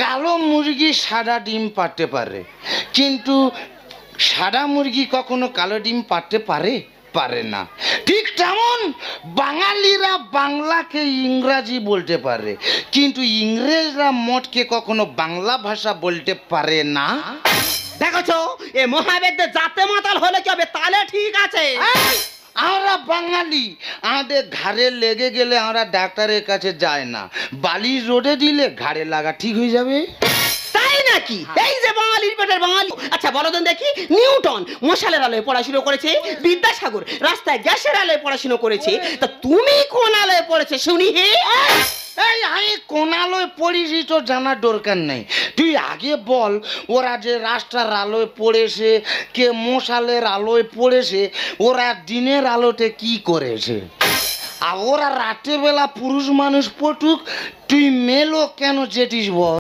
কালো মুরগি সাদা ডিম পারতে পারে, কিন্তু সাদা মুরগি কখনো কালো ডিম পারতে পারে? পারে না। ঠিক তেমন বাঙালিরা বাংলাকে ইংরাজি বলতে পারে, কিন্তু ইংরেজরা মঠকে কখনো বাংলা ভাষা বলতে পারে না। দেখছো এ মহাবেদ্যে জাতে মাতাল হলে কি হবে? তাহলে ঠিক আছে। আমরা বাঙালি, আমাদের ঘাড়ে লেগে গেলে আমরা ডাক্তারের কাছে যাই না, বালি রোডে দিলে ঘাড়ে লাগা ঠিক হয়ে যাবে। তাই নাকি? এই যে বাঙালির পেটের বাঙালি। আচ্ছা বলো তো দেখি, নিউটন মশালের আলোয় পড়াশোনা করেছে, বিদ্যাসাগর রাস্তায় গ্যাসের আলোয় পড়াশোনা করেছে, তা তুমি কোন আলোয় পড়েছে শুনি? হে এই আমি কোন আলোয় পড়েছি তো জানার দরকার নেই, তুই আগে বল ওরা যে রাস্তার আলোয় পড়েছে, কে মশালের আলোয় পড়েছে, ওরা দিনের আলোতে কি করেছে? আর ওরা রাতের বেলা পুরুষ মানুষ পটুক, তুই মেলো কেন যেটিস বল?